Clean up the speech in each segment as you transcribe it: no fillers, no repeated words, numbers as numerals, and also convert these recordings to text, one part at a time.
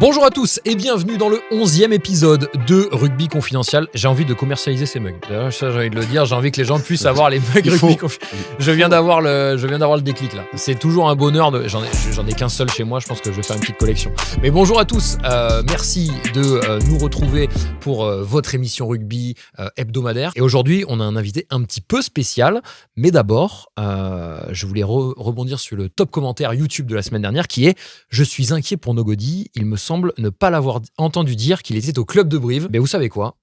Bonjour à tous et bienvenue dans le 11e épisode de Rugby Confidentiel. J'ai envie de commercialiser ces mugs. D'ailleurs, ça, j'ai envie de le dire, j'ai envie que les gens puissent avoir les mugs Rugby Confidentiel. Je viens d'avoir le déclic là. C'est toujours un bonheur. J'en ai qu'un seul chez moi, je pense que je vais faire une petite collection. Mais bonjour à tous, merci de nous retrouver pour votre émission rugby hebdomadaire. Et aujourd'hui, on a un invité un petit peu spécial. Mais d'abord, je voulais rebondir sur le top commentaire YouTube de la semaine dernière qui est « Je suis inquiet pour Nogodi, il me semble ne pas l'avoir entendu dire qu'il était au club de Brive. » Mais vous savez quoi ?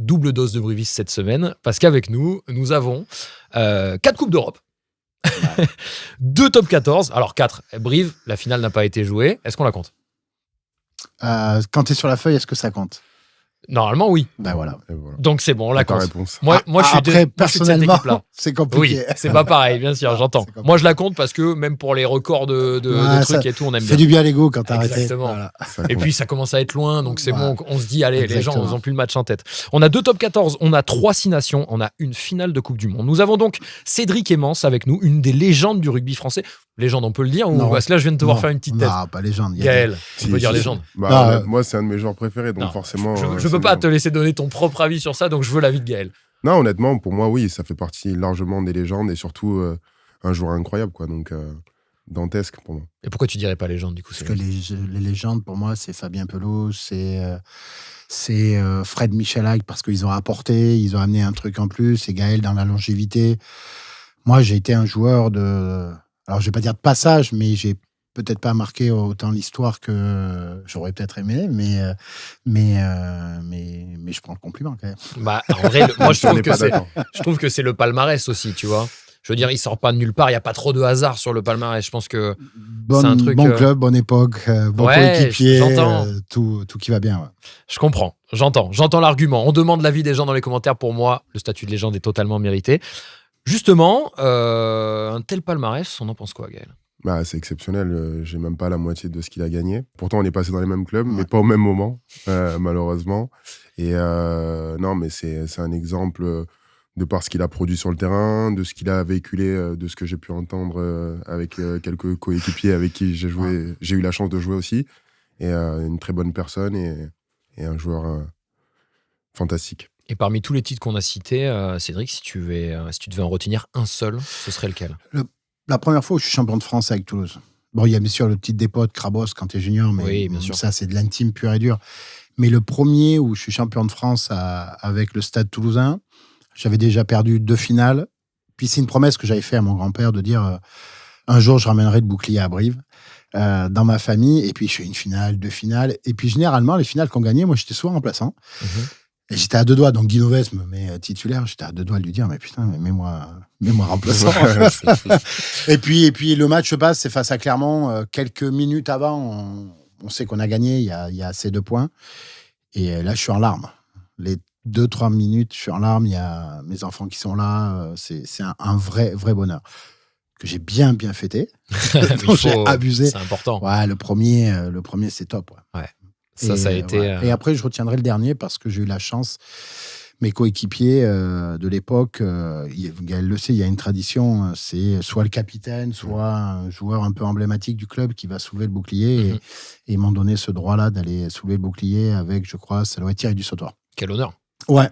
Double dose de Brivis cette semaine, parce qu'avec nous avons 4 Coupes d'Europe, 2 top 14, alors 4, Brive, la finale n'a pas été jouée, est-ce qu'on la compte ? Quand tu es sur la feuille, est-ce que ça compte ? Normalement, oui. Ben voilà. Voilà. Donc c'est bon, on la compte. Réponse. Moi, je suis Après, personnellement, de cette équipe-là. c'est compliqué. Oui, c'est pas pareil, bien sûr, j'entends. Moi, je la compte parce que même pour les records de trucs et tout, on aime bien. Fais du bien à l'ego quand t'as arrêté. Exactement. Voilà. Et puis, ça commence à être loin, donc c'est bon, on se dit, allez, Exactement. les gens, ils n'ont plus le match en tête. On a 2 top 14, on a 3 6 nations, on a une finale de Coupe du Monde. Nous avons donc Cédric Emmens avec nous, une des légendes du rugby français. Légende, on peut le dire, ou Non. parce que là, je viens de te voir faire une petite tête. Non, pas légende. Gaël, on peut dire Si. légende. Moi, c'est un de mes joueurs préférés, donc Non, forcément. Je peux pas te laisser donner ton propre avis sur ça, donc je veux l'avis de Gaël. Non, honnêtement, pour moi, oui, ça fait partie largement des légendes et surtout un joueur incroyable, quoi. Donc, dantesque pour moi. Et pourquoi tu dirais pas légende, du coup ? Parce que les légendes, pour moi, c'est Fabien Pelot, c'est Fred Michalak, parce qu'ils ont apporté, ils ont amené un truc en plus, et Gaël dans la longévité. Moi, j'ai été un joueur de... Alors, je vais pas dire de passage, mais j'ai peut-être pas marqué autant l'histoire que j'aurais peut-être aimé, mais je prends le compliment quand même. Bah, en vrai, moi, je On trouve n'est que pas c'est... d'accord. Je trouve que c'est le palmarès aussi, tu vois. Je veux dire, il sort pas de nulle part, il n'y a pas trop de hasard sur le palmarès. Je pense que c'est un truc... Bon club, bonne époque, bon coéquipier, j'entends. tout qui va bien. Ouais. Je comprends, j'entends l'argument. On demande l'avis des gens dans les commentaires. Pour moi, le statut de légende est totalement mérité. Justement, un tel palmarès, on en pense quoi, Gaël ? Bah, c'est exceptionnel. J'ai même pas la moitié de ce qu'il a gagné. Pourtant, on est passé dans les mêmes clubs, mais pas au même moment, malheureusement. Et non, mais c'est un exemple de par ce qu'il a produit sur le terrain, de ce qu'il a véhiculé, de ce que j'ai pu entendre avec quelques coéquipiers avec qui j'ai joué. J'ai eu la chance de jouer aussi. Et une très bonne personne et un joueur fantastique. Et parmi tous les titres qu'on a cités, Cédric, si tu devais en retenir un seul, ce serait lequel ? La première fois où je suis champion de France avec Toulouse. Bon, il y a bien sûr le petit dépôt de Crabos quand tu es junior, mais oui, bien sûr. Ça, c'est de l'intime pur et dur. Mais le premier où je suis champion de France avec le Stade Toulousain, j'avais déjà perdu 2 finales. Puis c'est une promesse que j'avais fait à mon grand-père de dire un jour, je ramènerai le bouclier à Brive dans ma famille. Et puis, je fais une finale, 2 finales. Et puis, généralement, les finales qu'on gagnait, moi, j'étais souvent remplaçant. Et j'étais à 2 doigts, donc Guy Novès me met titulaire, j'étais à 2 doigts de lui dire, mais putain, mets-moi remplaçant. et puis le match se passe, c'est face à Clermont, quelques minutes avant, on sait qu'on a gagné, il y a ces 2 points. Et là, je suis en larmes. Les 2-3 minutes, je suis en larmes, il y a mes enfants qui sont là, c'est un vrai bonheur. Que j'ai bien fêté. Donc j'ai abusé. C'est important. Ouais, le premier c'est top. Ouais. Ça a été... Et après, je retiendrai le dernier parce que j'ai eu la chance. Mes coéquipiers de l'époque, Gaël le sait, il y a une tradition, c'est soit le capitaine, soit un joueur un peu emblématique du club qui va soulever le bouclier. Et ils m'ont donné ce droit-là d'aller soulever le bouclier avec, je crois, ça doit être Thierry Dussautoir. Quel honneur. Ouais.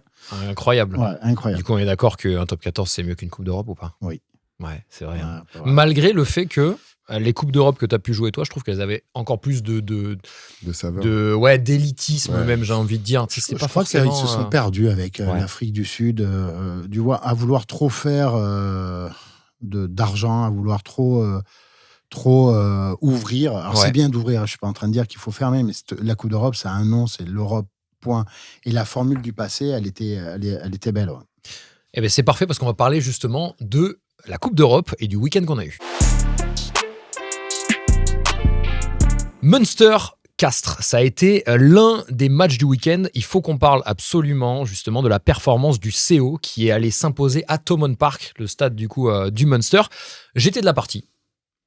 Incroyable. Ouais, incroyable. Du coup, on est d'accord qu'un top 14, c'est mieux qu'une Coupe d'Europe ou pas ? Oui. Ouais, c'est vrai. Ouais. Malgré le fait que les Coupes d'Europe que tu as pu jouer, toi, je trouve qu'elles avaient encore plus de saveur. D'élitisme, même, j'ai envie de dire. Je crois qu'ils se sont perdus avec l'Afrique du Sud, à vouloir trop faire d'argent, à vouloir trop ouvrir. Alors, c'est bien d'ouvrir, je ne suis pas en train de dire qu'il faut fermer, mais la Coupe d'Europe, ça a un nom, c'est l'Europe, point. Et la formule du passé, elle était belle. Ouais. Eh bien, c'est parfait parce qu'on va parler justement de la Coupe d'Europe et du week-end qu'on a eu. Munster-Castres, ça a été l'un des matchs du week-end. Il faut qu'on parle absolument justement de la performance du CO qui est allé s'imposer à Thomond Park, le stade du coup du Munster. J'étais de la partie.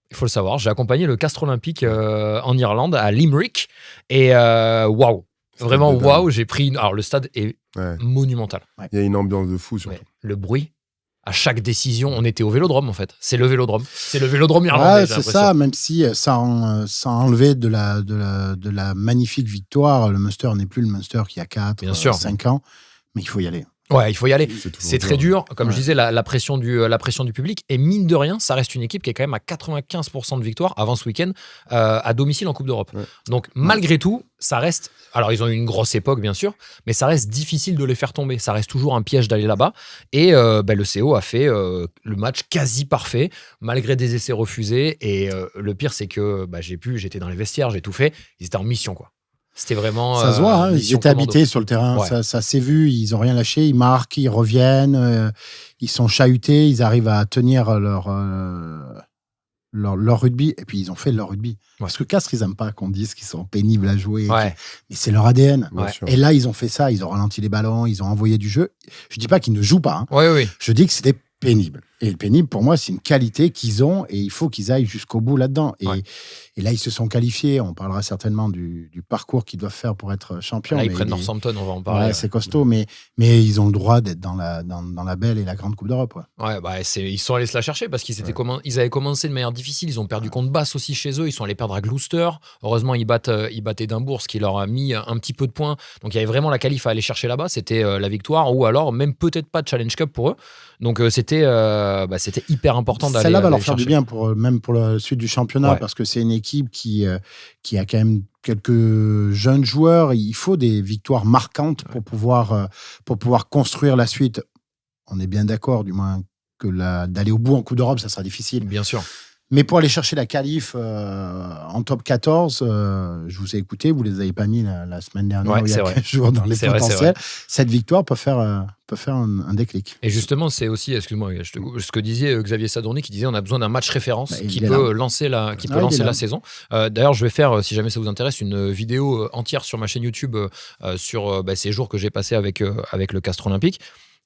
Il faut le savoir, j'ai accompagné le Castres Olympique en Irlande, à Limerick. Et waouh, vraiment waouh, j'ai pris... Alors le stade est monumental. Il y a une ambiance de fou surtout. Le bruit à chaque décision, on était au Vélodrome en fait. C'est le Vélodrome irlandais. C'est ça, même si sans enlever de la magnifique victoire, le Munster n'est plus le Munster qu'il y a 4-5 ans, mais il faut y aller. Ouais, il faut y aller. C'est très dur. Comme Ouais. je disais, la pression du public. Et mine de rien, ça reste une équipe qui est quand même à 95% de victoire avant ce week-end à domicile en Coupe d'Europe. Ouais. Donc, malgré tout, ça reste... Alors, ils ont eu une grosse époque, bien sûr, mais ça reste difficile de les faire tomber. Ça reste toujours un piège d'aller là-bas. Et le CO a fait le match quasi parfait, malgré des essais refusés. Et le pire, c'est que j'étais dans les vestiaires, j'ai tout fait. Ils étaient en mission, quoi. C'était vraiment. Ça se voit, hein, ils mission étaient commando. habités sur le terrain, Ouais. ça s'est vu, ils n'ont rien lâché, ils marquent, ils reviennent, ils sont chahutés, ils arrivent à tenir leur rugby, et puis ils ont fait leur rugby. Parce que Castres, ils n'aiment pas qu'on dise qu'ils sont pénibles à jouer, Ouais. mais c'est leur ADN. Bien Ouais. sûr. Et là, ils ont fait ça, ils ont ralenti les ballons, ils ont envoyé du jeu. Je ne dis pas qu'ils ne jouent pas, hein. Oui. Je dis que c'était pénible. Et le pénible, pour moi, c'est une qualité qu'ils ont et il faut qu'ils aillent jusqu'au bout là-dedans. Et là, ils se sont qualifiés. On parlera certainement du parcours qu'ils doivent faire pour être champions. Là, ils mais prennent Northampton, on va en parler. Ouais, c'est costaud, mais ils ont le droit d'être dans la belle et la grande Coupe d'Europe. Ouais. Ouais, ils sont allés se la chercher parce qu'ils avaient commencé de manière difficile. Ils ont perdu contre Bath aussi chez eux. Ils sont allés perdre à Gloucester. Heureusement, ils battent Édimbourg, ce qui leur a mis un petit peu de points. Donc, il y avait vraiment la qualif à aller chercher là-bas. C'était la victoire ou alors même peut-être pas de Challenge Cup pour eux. Donc, c'était hyper important d'aller. Celle-là va leur aller faire du chercher. bien même pour la suite du championnat Ouais. parce que c'est une équipe qui a quand même quelques jeunes joueurs. Il faut des victoires marquantes pour pouvoir construire la suite. On est bien d'accord, du moins, que d'aller au bout en Coupe d'Europe, ça sera difficile. Bien sûr. Mais pour aller chercher la qualif en top 14, je vous ai écouté, vous ne les avez pas mis la semaine dernière, Ouais, il y c'est a vrai. 15 jours dans les C'est vrai, c'est potentiels. Cette victoire peut faire un déclic. Et justement, c'est aussi, excuse-moi, ce que disait Xavier Sadourny, qui disait on a besoin d'un match référence Bah, qui il est peut là. lancer la il est là. saison. D'ailleurs, je vais faire, si jamais ça vous intéresse, une vidéo entière sur ma chaîne YouTube sur ces jours que j'ai passés avec le Castres Olympique.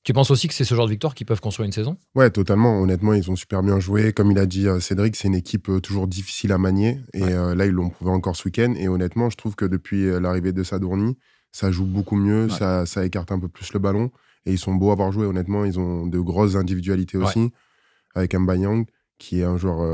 Tu penses aussi que c'est ce genre de victoire qui peuvent construire une saison ? Ouais, totalement. Honnêtement, ils ont super bien joué. Comme il a dit Cédric, c'est une équipe toujours difficile à manier. Et là, ils l'ont prouvé encore ce week-end. Et honnêtement, je trouve que depuis l'arrivée de Sadourny, ça joue beaucoup mieux. Ouais. Ça écarte un peu plus le ballon. Et ils sont beaux à avoir joué. Honnêtement, ils ont de grosses individualités aussi. Avec Mbayang, qui est un joueur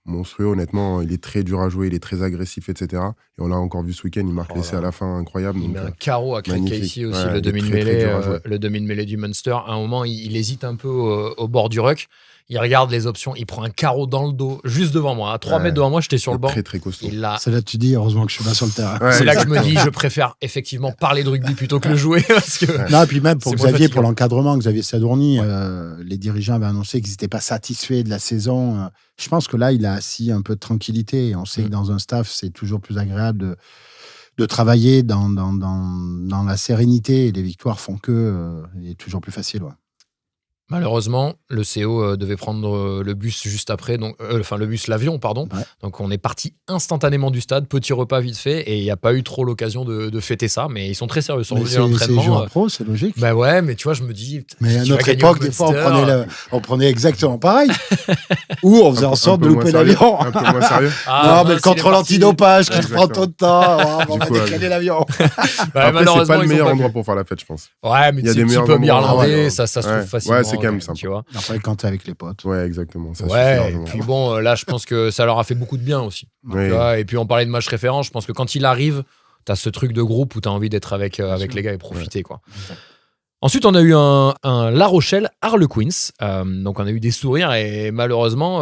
monstrueux. Honnêtement, il est très dur à jouer. Il est très agressif, etc. Et on l'a encore vu ce week-end. Il marque l'essai à la fin incroyable. Il donc, met un carreau à Craig magnifique. Casey aussi, Ouais, le il est très, très dur à jouer. demi-mêlée du Munster. À un moment, il hésite un peu au bord du ruck. Il regarde les options, il prend un carreau dans le dos, juste devant moi. À 3 mètres devant moi, j'étais sur le banc. Très, très costaud. C'est là que tu dis, heureusement que je suis pas sur le terrain. Ouais, C'est là que je me exactement. dis, je préfère effectivement parler de rugby plutôt que le jouer. Parce que... Non, et puis même pour C'est moins Xavier, fatigant. pour l'encadrement, Xavier Sadourny, les dirigeants avaient annoncé qu'ils n'étaient pas satisfaits de la saison. Je pense que là, il a assis un peu de tranquillité. Et on sait que dans un staff, c'est toujours plus agréable de travailler dans la sérénité. Et les victoires font que il est toujours plus facile. Ouais. Malheureusement, le CO devait prendre le bus juste après, donc l'avion, pardon. Ouais. Donc on est parti instantanément du stade, petit repas vite fait, et il n'y a pas eu trop l'occasion de fêter ça, mais ils sont très sérieux, ils sont Mais revenus à c'est l'entraînement. joueur pro, c'est logique. Bah ouais, mais tu vois, je me dis. Mais à tu vas notre gagner au époque, des fois, Munster. on prenait exactement pareil. Ou on faisait en sorte de peu moins louper sérieux. l'avion. Un peu moins sérieux. Ah, Non, mais mince, le il est contrôle parti. antidopage qui te Exactement. prend trop de temps. On Du va coup, décaler l'avion. Bah, Après, malheureusement, c'est pas le ils ont meilleur pas pu. endroit pour faire la fête, je pense. Ouais, mais Il y a c'est des un petit meilleurs peu endroits. irlandais, Ouais. ça se trouve Ouais. facilement. Ouais, c'est quand même même, sympa. tu vois. Après, quand t'es avec les potes. Ouais, exactement. Ça suffit Ouais, et largement. puis bon, là, je pense que ça leur a fait beaucoup de bien aussi. Oui. Tu vois, et puis on parlait de match référent, je pense que quand il arrive, t'as ce truc de groupe où t'as envie d'être avec les gars et profiter, quoi. Ensuite, on a eu un La Rochelle Harlequins. Donc, on a eu des sourires et malheureusement,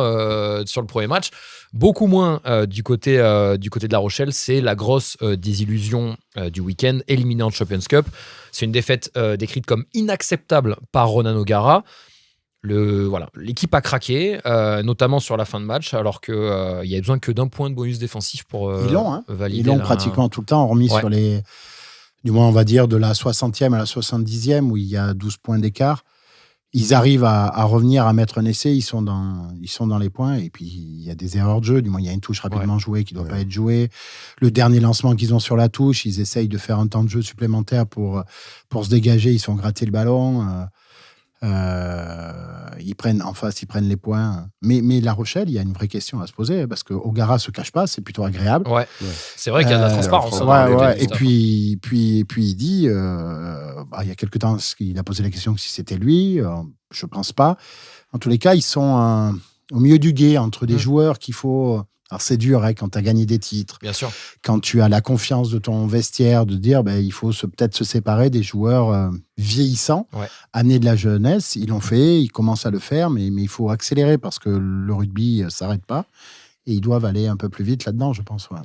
sur le premier match, beaucoup moins du côté de La Rochelle. C'est la grosse désillusion du week-end, éliminée en Champions Cup. C'est une défaite décrite comme inacceptable par Ronan O'Gara. L'équipe a craqué, notamment sur la fin de match, alors qu'il y a besoin que d'un point de bonus défensif pour Ils l'ont, hein. valider. Ils l'ont pratiquement tout le temps, hormis sur les. Du moins, on va dire de la 60e à la 70e, où il y a 12 points d'écart. Ils arrivent à revenir, à mettre un essai, ils sont dans les points, et puis il y a des erreurs de jeu. Du moins, il y a une touche rapidement jouée qui ne doit pas être jouée. Le dernier lancement qu'ils ont sur la touche, ils essayent de faire un temps de jeu supplémentaire pour se dégager, ils sont grattés le ballon. Ils prennent les points. Mais La Rochelle, il y a une vraie question à se poser parce que O'Gara se cache pas, c'est plutôt agréable. Ouais. C'est vrai qu'il y a de la transparence. Et puis il dit, il y a quelque temps, il a posé la question si c'était lui. Je pense pas. En tous les cas, ils sont au milieu du gué entre des joueurs qu'il faut. Alors, c'est dur quand tu as gagné des titres. Bien sûr. Quand tu as la confiance de ton vestiaire, de dire il faut peut-être se séparer des joueurs vieillissants, amener de la jeunesse. Ils l'ont fait, ils commencent à le faire, mais il faut accélérer parce que le rugby ne s'arrête pas. Et ils doivent aller un peu plus vite là-dedans, je pense. Ouais.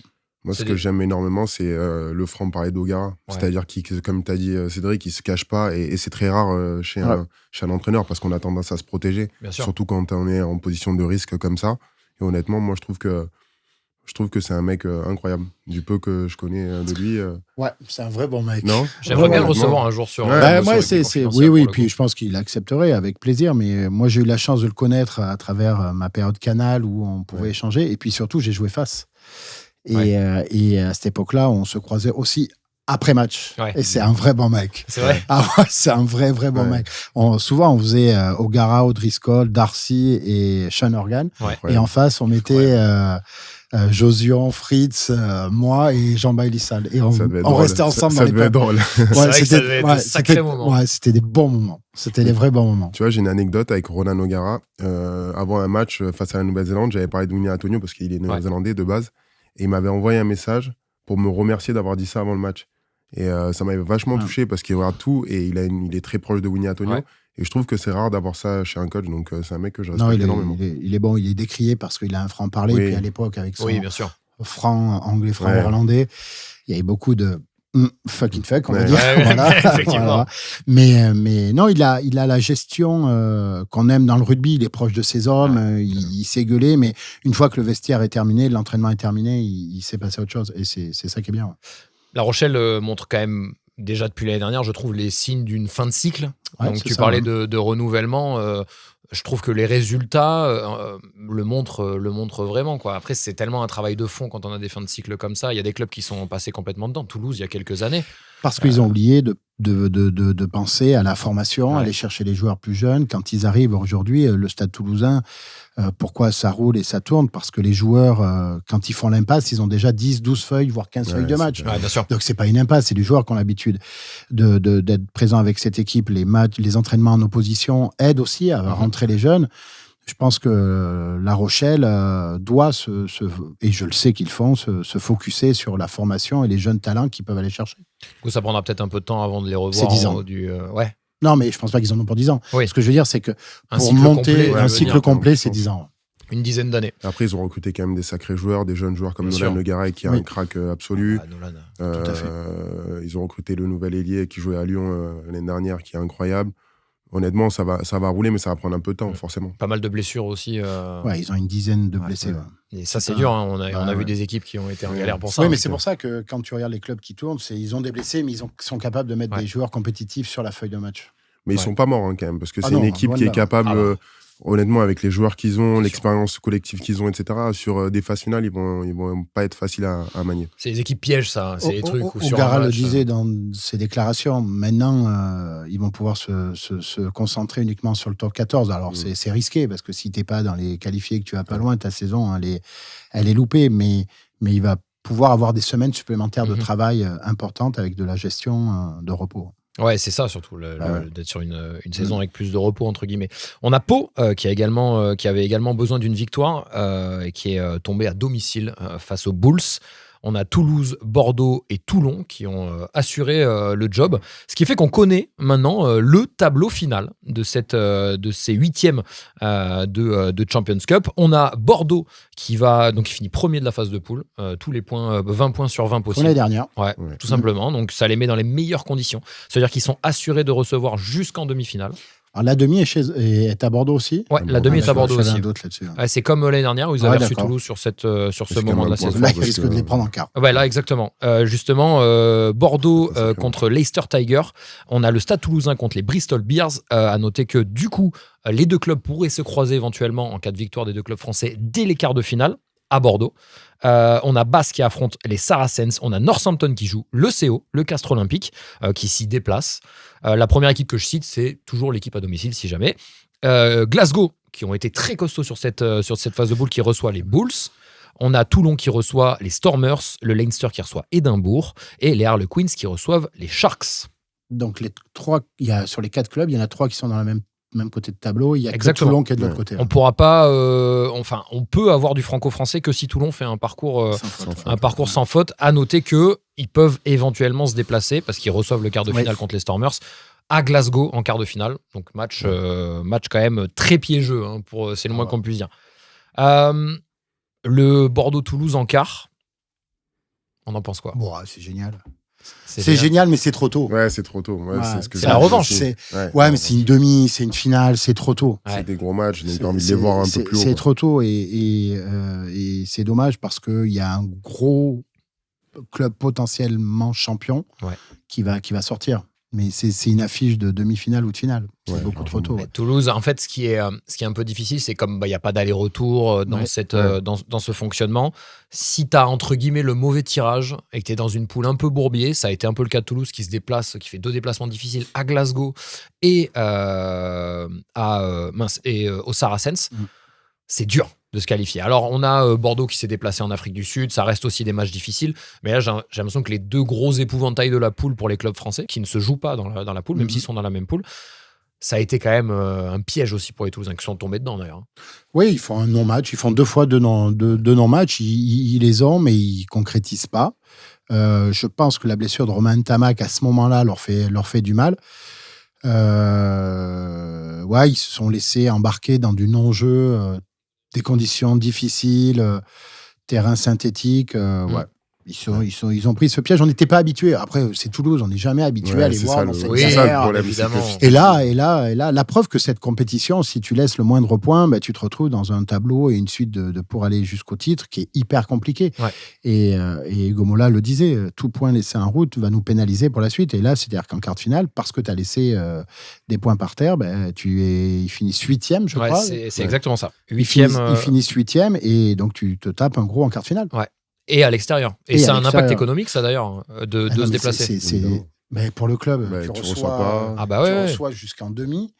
Moi, ce que j'aime énormément, c'est le franc-parler d'Ogara. Ouais. C'est-à-dire qu'il, comme tu as dit, Cédric, il ne se cache pas. Et c'est très rare chez un entraîneur parce qu'on a tendance à se protéger. Surtout quand on est en position de risque comme ça. Et honnêtement, moi, je trouve que c'est un mec incroyable. Du peu que je connais de lui. Ouais, c'est un vrai bon mec. Non, j'aimerais bien le recevoir un jour sur. Oui, puis je pense qu'il accepterait avec plaisir. Mais moi, j'ai eu la chance de le connaître à travers ma période Canal où on pouvait échanger. Et puis surtout, j'ai joué face. Et à cette époque-là, on se croisait aussi après match. Ouais. Et c'est un vrai bon mec. C'est vrai. C'est un vrai bon mec. Souvent, on faisait O'Gara, O'Driscoll, Darcy et Sean Organ. Ouais. Et en face, on mettait Josion, Fritz, moi et Jean-Bailly Sall. Et on restait ensemble dans les Ça devait être drôle. C'était un sacré moment. Ouais, c'était des bons moments. C'était des vrais bons moments. Tu vois, j'ai une anecdote avec Ronan O'Gara. Avant un match face à la Nouvelle-Zélande, j'avais parlé de Winnie Antonio parce qu'il est néo-zélandais de base. Et il m'avait envoyé un message pour me remercier d'avoir dit ça avant le match. Et ça m'avait vachement touché parce qu'il regarde tout et il est très proche de Winnie Antonio. Ouais. Et je trouve que c'est rare d'avoir ça chez un coach. Donc c'est un mec que je respecte énormément. Il est bon, il est décrié parce qu'il a un franc-parler. Et puis à l'époque, avec son bien sûr. franc anglais, franc irlandais, il y avait beaucoup de fuck, on va dire. Effectivement. Voilà. Mais non, il a la gestion qu'on aime dans le rugby. Il est proche de ses hommes, il sait gueuler. Mais une fois que le vestiaire est terminé, l'entraînement est terminé, il sait passer à autre chose. Et c'est ça qui est bien. La Rochelle montre quand même, déjà depuis l'année dernière, je trouve, les signes d'une fin de cycle. Donc tu parlais de renouvellement. Je trouve que les résultats le montrent vraiment, quoi. Après, c'est tellement un travail de fond quand on a des fins de cycle comme ça. Il y a des clubs qui sont passés complètement dedans. Toulouse, il y a quelques années. Parce qu'ils ont oublié de penser à la formation, aller chercher les joueurs plus jeunes. Quand ils arrivent aujourd'hui, le Stade Toulousain, pourquoi ça roule et ça tourne? Parce que les joueurs, quand ils font l'impasse, ils ont déjà 10, 12 feuilles, voire 15 feuilles de match. Bien sûr. Donc, c'est pas une impasse. C'est les joueurs qui ont l'habitude d'être présents avec cette équipe. Les matchs, les entraînements en opposition aident aussi à rentrer les jeunes. Je pense que La Rochelle doit et je le sais qu'ils font, se focusser sur la formation et les jeunes talents qu'ils peuvent aller chercher. Du coup, ça prendra peut-être un peu de temps avant de les revoir. C'est 10 ans. Non, mais je ne pense pas qu'ils en ont pour 10 ans. Oui. Ce que je veux dire, c'est que pour monter un cycle complet, c'est 10 ans. Une dizaine d'années. Après, ils ont recruté quand même des sacrés joueurs, des jeunes joueurs comme Nolan Le Garay, qui est un crack absolu. Nolan, tout à fait. Ils ont recruté le nouvel ailier qui jouait à Lyon l'année dernière, qui est incroyable. Honnêtement, ça va rouler, mais ça va prendre un peu de temps, forcément. Pas mal de blessures aussi. Ouais, ils ont une dizaine de blessés. Ouais. Et ça, c'est dur. Hein. On a vu des équipes qui ont été en galère pour ça. Oui, mais c'est pour ça que quand tu regardes les clubs qui tournent, ils ont des blessés, mais ils sont capables de mettre des joueurs compétitifs sur la feuille de match. Mais ils sont pas morts quand même, parce que c'est une équipe qui est capable, honnêtement, avec les joueurs qu'ils ont, l'expérience collective qu'ils ont, etc., sur des phases finales, ils vont pas être faciles à manier. C'est les équipes pièges, ça. C'est les trucs où sur O'Gara le disait dans ses déclarations. Maintenant, ils vont pouvoir se concentrer uniquement sur le top 14. Alors, c'est risqué, parce que si t'es pas dans les qualifiés, que tu vas pas loin, ta saison, elle est loupée. Mais il va pouvoir avoir des semaines supplémentaires de travail importantes avec de la gestion de repos. Ouais, c'est ça surtout, d'être sur une saison avec plus de repos, entre guillemets. On a Pau qui avait également besoin d'une victoire et qui est tombé à domicile face aux Bulls. On a Toulouse, Bordeaux et Toulon qui ont assuré le job. Ce qui fait qu'on connaît maintenant le tableau final de ces huitièmes de Champions Cup. On a Bordeaux qui finit premier de la phase de poule. Tous les points, 20 points sur 20 possibles. L'année dernière. Ouais, tout simplement. Donc ça les met dans les meilleures conditions. C'est-à-dire qu'ils sont assurés de recevoir jusqu'en demi-finale. Alors, la demi est à Bordeaux aussi. Ouais, la demi est à Bordeaux aussi. Ouais, c'est comme l'année dernière où ils avaient reçu Toulouse sur ce moment de la saison. Là, ils risquent de les prendre en quart. Ouais, là, exactement. Justement, Bordeaux contre Leicester Tigers. On a le Stade Toulousain contre les Bristol Bears. À noter que du coup, les deux clubs pourraient se croiser éventuellement en cas de victoire des deux clubs français dès les quarts de finale. à Bordeaux. On a Bath qui affronte les Saracens. On a Northampton qui joue le CO, le Castres Olympique, qui s'y déplace. La première équipe que je cite, c'est toujours l'équipe à domicile, si jamais. Glasgow, qui ont été très costauds sur cette phase de poule, qui reçoit les Bulls. On a Toulon qui reçoit les Stormers, le Leinster qui reçoit Édimbourg, et les Harlequins qui reçoivent les Sharks. Donc, sur les 4 clubs, il y en a 3 qui sont dans le même côté de tableau. Il y a Exactement. que Toulon qui est de l'autre côté. On pourra pas, on peut avoir du franco-français que si Toulon fait un parcours sans faute. À noter que ils peuvent éventuellement se déplacer parce qu'ils reçoivent le quart de finale contre les Stormers à Glasgow en quart de finale. Donc match quand même très piégeux, hein, c'est le moins qu'on puisse dire. Le Bordeaux-Toulouse en quart. On en pense quoi? Bon, c'est génial. C'est génial, mais c'est trop tôt. Ouais, c'est trop tôt. Ouais, c'est la revanche. Mais c'est une demi, c'est une finale, c'est trop tôt. C'est des gros matchs, j'ai envie de les voir un peu plus haut. C'est trop tôt et c'est dommage parce qu'il y a un gros club potentiellement champion qui va sortir. Mais c'est une affiche de demi-finale ou de finale. C'est beaucoup trop tôt. Toulouse, en fait, ce qui est un peu difficile, c'est comme il n'y a pas d'aller-retour dans ce fonctionnement. Si tu as, entre guillemets, le mauvais tirage et que tu es dans une poule un peu bourbier, ça a été un peu le cas de Toulouse qui se déplace, qui fait 2 déplacements difficiles à Glasgow et aux Saracens. C'est dur de se qualifier. Alors, on a Bordeaux qui s'est déplacé en Afrique du Sud. Ça reste aussi des matchs difficiles. Mais là, j'ai l'impression que les 2 gros épouvantails de la poule pour les clubs français, qui ne se jouent pas dans la poule, même s'ils sont dans la même poule, ça a été quand même un piège aussi pour les Toulousains qui sont tombés dedans, d'ailleurs. Oui, ils font un non-match. Ils font 2 fois 2 non-matchs. Ils les ont, mais ils ne concrétisent pas. Je pense que la blessure de Romain Ntamak, à ce moment-là, leur fait du mal. Ils se sont laissés embarquer dans du non-jeu, des conditions difficiles, terrain synthétique. Ils ont pris ce piège. On n'était pas habitués. Après, c'est Toulouse, on n'est jamais habitué à les voir dans cette galère. Évidemment. Et là, la preuve que cette compétition, si tu laisses le moindre point, tu te retrouves dans un tableau et une suite pour aller jusqu'au titre qui est hyper compliqué. Et Hugo Mola le disait, tout point laissé en route va nous pénaliser pour la suite. Et là, c'est-à-dire qu'en quart de finale, parce que tu as laissé des points par terre, ils finissent 8e, je crois. C'est exactement ça. 8e. Ils finissent 8e et donc tu te tapes un gros en quart de finale. Ouais. Et à l'extérieur. Et ça a un impact économique, ça d'ailleurs, de se déplacer. Mais pour le club, tu reçois jusqu'en demi.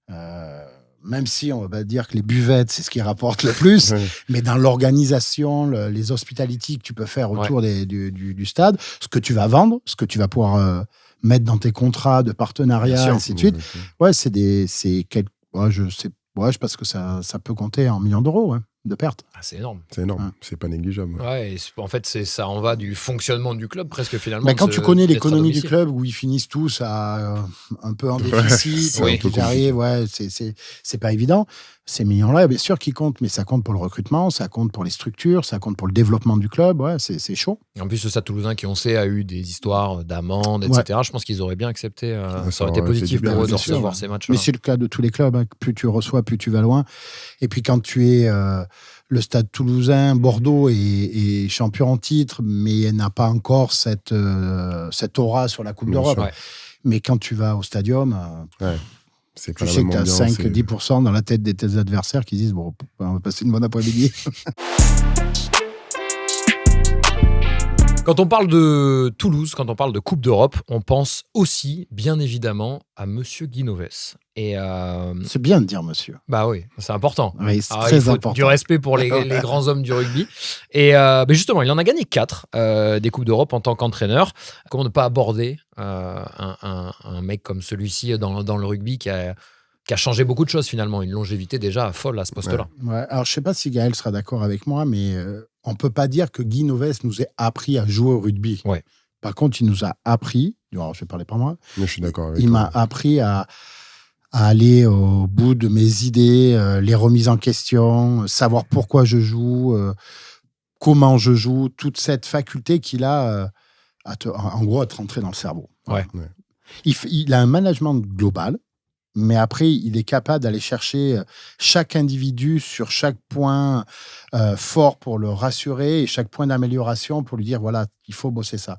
Même si on va dire que les buvettes, c'est ce qui rapporte le plus. Mais dans l'organisation, les hospitalities que tu peux faire autour du stade, ce que tu vas vendre, ce que tu vas pouvoir mettre dans tes contrats de partenariat, et ainsi de suite. Je pense que ça peut compter en millions d'euros. De pertes. C'est énorme. C'est énorme, c'est pas négligeable. En fait, ça en va du fonctionnement du club presque finalement. Mais quand tu connais l'économie du club où ils finissent tous à un peu en déficit, qu'ils arrivent, c'est pas évident. Ces millions-là, bien sûr, qu'ils comptent, mais ça compte pour le recrutement, ça compte pour les structures, ça compte pour le développement du club. C'est chaud. Et en plus, le Stade Toulousain qui, on sait, a eu des histoires d'amendes, etc. Je pense qu'ils auraient bien accepté. Ça aurait été positif pour eux de recevoir ces matchs-là. Mais c'est le cas de tous les clubs. Plus tu reçois, plus tu vas loin. Et puis quand tu es le Stade Toulousain, Bordeaux est champion en titre, mais n'a pas encore cette aura sur la Coupe d'Europe. Mais quand tu vas au Stadium, tu sais que tu as 5-10% dans la tête de tes adversaires qui disent bon, on va passer une bonne après-midi. Quand on parle de Toulouse, quand on parle de Coupe d'Europe, on pense aussi, bien évidemment, à Monsieur Guinoves. C'est bien de dire monsieur. Bah oui, c'est important. Oui, c'est très important. Du respect pour les grands hommes du rugby. Et justement, il en a gagné 4 des Coupes d'Europe en tant qu'entraîneur. Comment ne pas aborder un mec comme celui-ci dans le rugby qui a changé beaucoup de choses finalement, une longévité déjà folle à ce poste-là. Alors, je ne sais pas si Gaël sera d'accord avec moi, mais on ne peut pas dire que Guinoves nous ait appris à jouer au rugby. Par contre, il nous a appris, alors je vais parler pour moi, mais je suis d'accord avec il m'a appris à aller au bout de mes idées, les remises en question, savoir pourquoi je joue, comment je joue, toute cette faculté qu'il a en gros à te rentrer dans le cerveau. Il a un management global. Mais après, il est capable d'aller chercher chaque individu sur chaque point fort pour le rassurer et chaque point d'amélioration pour lui dire, voilà, il faut bosser ça.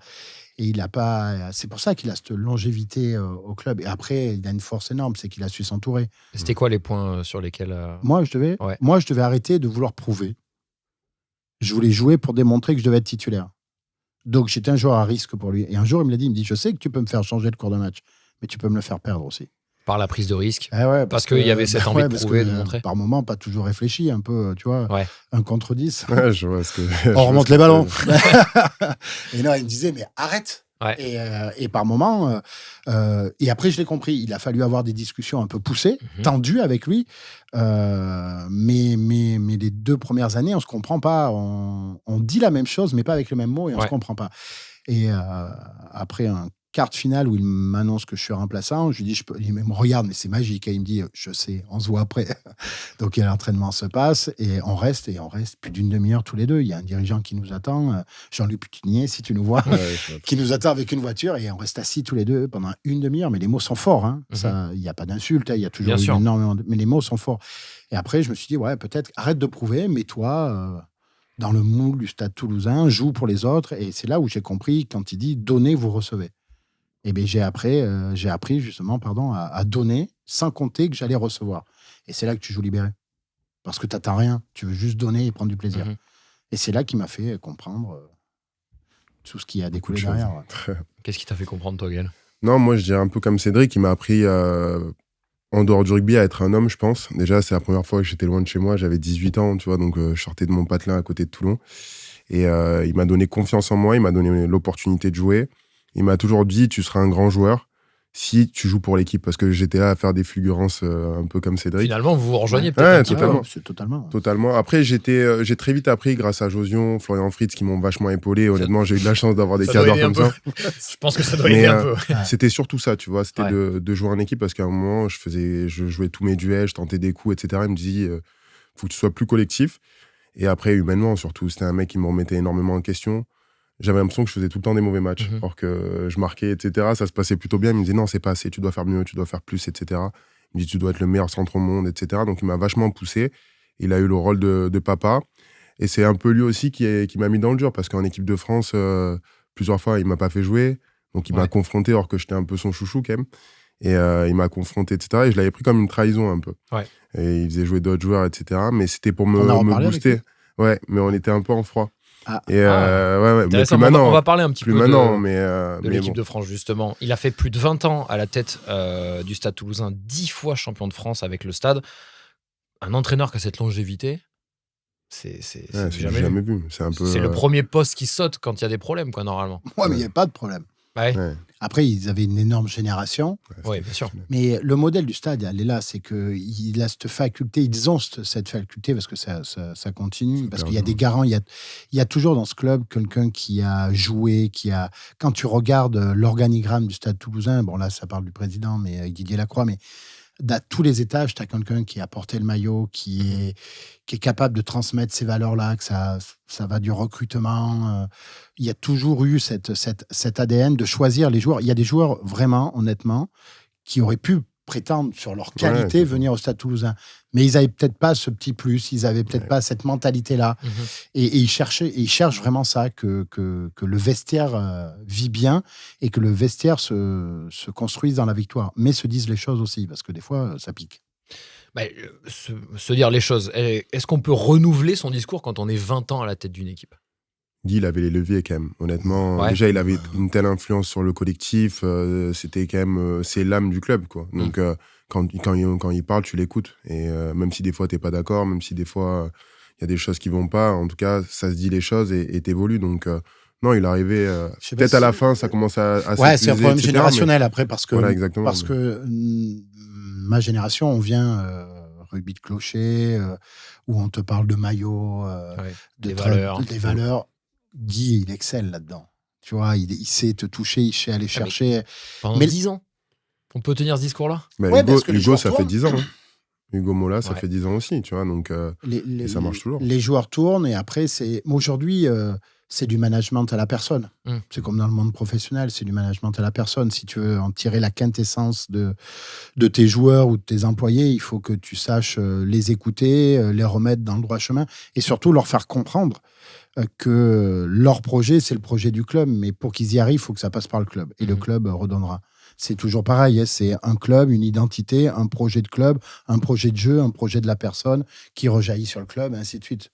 Et il n'a pas... C'est pour ça qu'il a cette longévité au club. Et après, il a une force énorme, c'est qu'il a su s'entourer. C'était quoi les points sur lesquels... Moi, je devais arrêter de vouloir prouver. Je voulais jouer pour démontrer que je devais être titulaire. Donc, j'étais un joueur à risque pour lui. Et un jour, il me l'a dit, je sais que tu peux me faire changer le cours de match, mais tu peux me le faire perdre aussi. Par la prise de risque. Parce qu'il y avait cette envie de prouver, de montrer. Par moment, pas toujours réfléchi, un peu, tu vois, 1 contre 10. Ouais, je vois ce que... On remonte les ballons. Et non, il me disait, mais arrête. Ouais. Et par moment, et après, je l'ai compris. Il a fallu avoir des discussions un peu poussées, tendues avec lui. Mais les 2 premières années, on se comprend pas. On dit la même chose, mais pas avec le même mot, et on se comprend pas. Et après un quart de finale où il m'annonce que je suis remplaçant, je lui dis, il me regarde, mais c'est magique. Et il me dit, je sais, on se voit après. Donc, l'entraînement se passe et on reste plus d'une demi-heure tous les deux. Il y a un dirigeant qui nous attend, Jean-Luc Putinier, si tu nous vois, qui nous attend avec une voiture et on reste assis tous les deux pendant une demi-heure. Mais les mots sont forts. Hein. Il n'y a pas d'insulte, il y a toujours énormément mais les mots sont forts. Et après, je me suis dit, peut-être, arrête de prouver, mets-toi dans le moule du Stade Toulousain, joue pour les autres. Et c'est là où j'ai compris, quand il dit, donnez, vous recevez. Et bien, j'ai appris justement à donner sans compter que j'allais recevoir. Et c'est là que tu joues libéré. Parce que tu n'attends rien. Tu veux juste donner et prendre du plaisir. Et c'est là qu'il m'a fait comprendre tout ce qui a découlé derrière. Qu'est-ce qui t'a fait comprendre, toi, Gaël ? Non, moi, je dirais un peu comme Cédric, il m'a appris, en dehors du rugby, à être un homme, je pense. Déjà, c'est la première fois que j'étais loin de chez moi. J'avais 18 ans, tu vois, donc je sortais de mon patelin à côté de Toulon. Et il m'a donné confiance en moi, il m'a donné l'opportunité de jouer. Il m'a toujours dit, tu seras un grand joueur si tu joues pour l'équipe. Parce que j'étais là à faire des fulgurances un peu comme Cédric. Finalement, vous vous rejoignez peut-être un petit peu. C'est totalement. Totalement. Après, j'ai très vite appris, grâce à Josion, Florian Fritz, qui m'ont vachement épaulé. Honnêtement, j'ai eu de la chance d'avoir des cadres comme ça. Je pense que ça doit aider un peu. C'était surtout ça, tu vois. C'était de jouer en équipe parce qu'à un moment, je jouais tous mes duels, je tentais des coups, etc. Il me dit, faut que tu sois plus collectif. Et après, humainement, surtout, c'était un mec qui me remettait énormément en question. J'avais l'impression que je faisais tout le temps des mauvais matchs, alors que je marquais, etc. Ça se passait plutôt bien. Il me disait non, c'est pas assez, tu dois faire mieux, tu dois faire plus, etc. Il me dit tu dois être le meilleur centre au monde, etc. Donc il m'a vachement poussé. Il a eu le rôle de papa. Et c'est un peu lui aussi qui m'a mis dans le dur, parce qu'en équipe de France, plusieurs fois, il m'a pas fait jouer. Donc il m'a confronté, alors que j'étais un peu son chouchou quand même. Et il m'a confronté, etc. Et je l'avais pris comme une trahison un peu. Et il faisait jouer d'autres joueurs, etc. Mais c'était pour me booster. Ouais, mais on était un peu en froid. Mais plus maintenant, on va parler un petit peu de l'équipe de France, justement. Il a fait plus de 20 ans à la tête du Stade Toulousain, 10 fois champion de France avec le Stade. Un entraîneur qui a cette longévité, c'est jamais vu. C'est le premier poste qui saute quand il y a des problèmes, quoi, normalement. Ouais, mais il n'y a pas de problème. Après, ils avaient une énorme génération. Oui, bien sûr. Mais le modèle du Stade, elle est là. C'est qu'il a cette faculté, ils ont cette faculté, parce que ça continue. Parce qu'il y a des garants. Il y a toujours dans ce club quelqu'un qui a joué, Quand tu regardes l'organigramme du Stade Toulousain, bon là, ça parle du président, mais Didier Lacroix, mais à tous les étages, tu as quelqu'un qui a porté le maillot, qui est capable de transmettre ces valeurs-là, que ça va du recrutement. Il y a toujours eu cet ADN de choisir les joueurs. Il y a des joueurs, vraiment, honnêtement, qui auraient pu prétendre sur leur qualité venir au Stade Toulousain. Mais ils n'avaient peut-être pas ce petit plus, ils n'avaient peut-être pas cette mentalité-là. Et ils cherchent vraiment ça, que le vestiaire vit bien et que le vestiaire se construise dans la victoire. Mais se disent les choses aussi, parce que des fois, ça pique. Se dire les choses. Est-ce qu'on peut renouveler son discours quand on est 20 ans à la tête d'une équipe ? Guy, il avait les leviers quand même, honnêtement. Déjà, il avait une telle influence sur le collectif. C'était quand même... c'est l'âme du club, quoi. Donc, quand il parle, tu l'écoutes. Et même si des fois, t'es pas d'accord, même si des fois, il y a des choses qui vont pas, en tout cas, ça se dit les choses et t'évolues. Donc, non, il arrivait... peut-être à la fin, ça commence à c'est un problème générationnel, après, parce que... Voilà, exactement. Parce que ma génération, on vient... rugby de clocher, où on te parle de maillot, des valeurs. Guy, il excelle là-dedans. Tu vois, il sait te toucher, il sait aller chercher. Pendant 10 ans, on peut tenir ce discours-là. Hugo, ça fait 10 ans. Hugo Mola, ça fait 10 ans aussi, tu vois, donc et ça marche toujours. Les joueurs tournent, et après, aujourd'hui, c'est du management à la personne. C'est comme dans le monde professionnel, c'est du management à la personne. Si tu veux en tirer la quintessence de tes joueurs ou de tes employés, il faut que tu saches les écouter, les remettre dans le droit chemin, et surtout leur faire comprendre que leur projet, c'est le projet du club, mais pour qu'ils y arrivent, il faut que ça passe par le club. Et le club redonnera. C'est toujours pareil, c'est un club, une identité, un projet de club, un projet de jeu, un projet de la personne qui rejaillit sur le club, et ainsi de suite.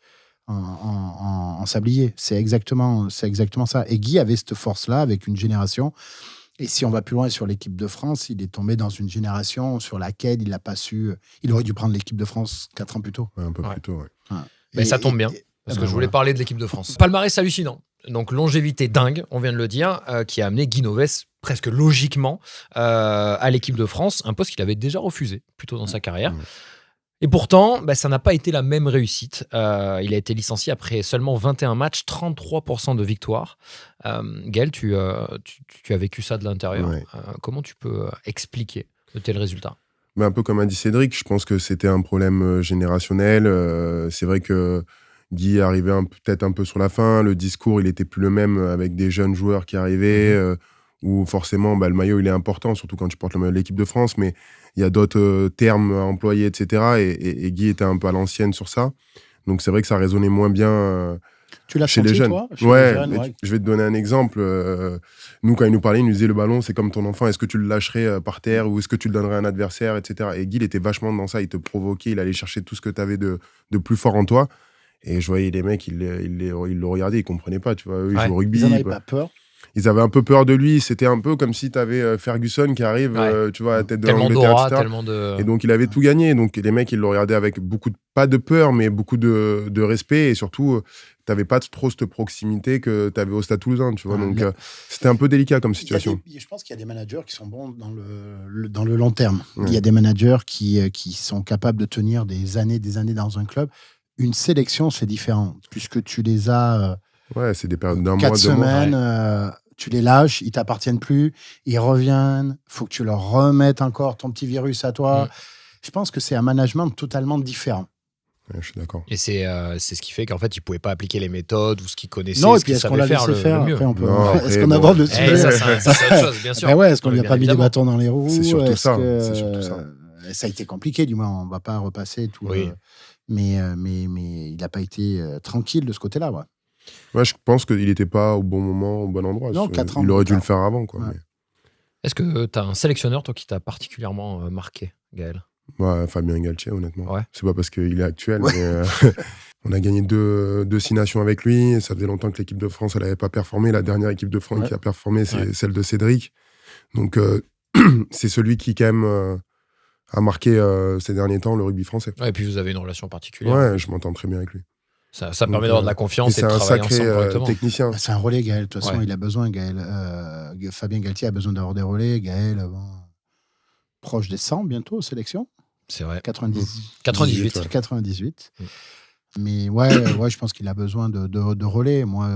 en sablier. C'est exactement ça. Et Guy avait cette force-là avec une génération. Et si on va plus loin sur l'équipe de France, il est tombé dans une génération sur laquelle il n'a pas su. Il aurait dû prendre l'équipe de France 4 ans plus tôt. Ouais, un peu plus tôt, ouais. Mais ça tombe bien, parce que je voulais parler de l'équipe de France. Palmarès hallucinant. Donc, longévité dingue, on vient de le dire, qui a amené Guy Novès presque logiquement à l'équipe de France, un poste qu'il avait déjà refusé plus tôt dans sa carrière. Et pourtant, ça n'a pas été la même réussite. Il a été licencié après seulement 21 matchs, 33% de victoire. Gaël, tu as vécu ça de l'intérieur. Ouais. Comment tu peux expliquer de tels résultats ? Mais un peu comme a dit Cédric, je pense que c'était un problème générationnel. C'est vrai que Guy arrivait peut-être un peu sur la fin. Le discours, il était plus le même avec des jeunes joueurs qui arrivaient, où forcément, le maillot, il est important, surtout quand tu portes le maillot de l'équipe de France. Mais il y a d'autres termes à employer, etc. Et Guy était un peu à l'ancienne sur ça. Donc c'est vrai que ça résonnait moins bien tu l'as chez senti, les jeunes. toi Ouais, les jeunes, ouais. Je vais te donner un exemple. Nous, quand il nous parlait, il nous disait le ballon, c'est comme ton enfant. Est-ce que tu le lâcherais par terre ou est-ce que tu le donnerais à un adversaire, etc. Et Guy, il était vachement dans ça. Il te provoquait, il allait chercher tout ce que tu avais de plus fort en toi. Et je voyais les mecs, ils le regardaient, ils comprenaient pas. Tu vois, eux, ils jouent au rugby. Ils n'en avaient pas peur. Ils avaient un peu peur de lui. C'était un peu comme si tu avais Ferguson qui arrive, tu vois, à la tête de l'Angleterre, etc. Tellement de... Et donc, il avait tout gagné. Donc, les mecs, ils le regardaient avec pas de peur, mais beaucoup de respect. Et surtout, tu n'avais pas trop cette proximité que tu avais au Stade Toulousain, tu vois. Donc, c'était un peu délicat comme situation. Je pense qu'il y a des managers qui sont bons dans le long terme. Ouais. Il y a des managers qui sont capables de tenir des années dans un club. Une sélection, c'est différent, puisque tu les as... Ouais, c'est des périodes d'un mois, 4 2 mois. semaines, tu les lâches, ils t'appartiennent plus, ils reviennent, faut que tu leur remettes encore ton petit virus à toi. Je pense que c'est un management totalement différent. Ouais, je suis d'accord. Et c'est ce qui fait qu'en fait, ils ne pouvaient pas appliquer les méthodes ou ce qu'ils connaissaient, Non, et ce puis qu'ils est-ce qu'on savaient l'a faire laissé faire le mieux. après, on peut... Non, Est-ce après, qu'on bon. aborde le Eh, sujet ça, c'est autre chose, bien sûr. Est-ce qu'on lui a Bien pas mis des évidemment. bâtons dans les roues? C'est surtout Est-ce ça, que, c'est surtout ça. Ça a été compliqué, du moins, on ne va pas repasser tout. Oui. Mais il n'a pas été tranquille de ce côté-là. Ouais. Ouais, je pense qu'il n'était pas au bon moment, au bon endroit. Non, 4 ans Il aurait plus dû le tard. faire avant, quoi. Ouais. Mais... Est-ce que tu as un sélectionneur, toi, qui t'a particulièrement marqué, Gaël ? Ouais, Fabien Galtier, honnêtement. Ouais. C'est pas parce qu'il est actuel, mais on a gagné 2 Six Nations avec lui. Ça faisait longtemps que l'équipe de France, elle n'avait pas performé. La dernière équipe de France qui a performé, c'est celle de Cédric. Donc, c'est celui qui, quand même, a marqué ces derniers temps le rugby français. Ouais, et puis, vous avez une relation particulière. Ouais, je m'entends très bien avec lui. Ça permet d'avoir de la confiance et de c'est un travailler sacré ensemble correctement. technicien. C'est un relais, Gaël. De toute façon, Ouais. il a besoin, Gaël. Fabien Galtier a besoin d'avoir des relais. Gaël, proche des 100 bientôt aux sélections. C'est vrai. 98. 98. Mais ouais, je pense qu'il a besoin de relais. Moi,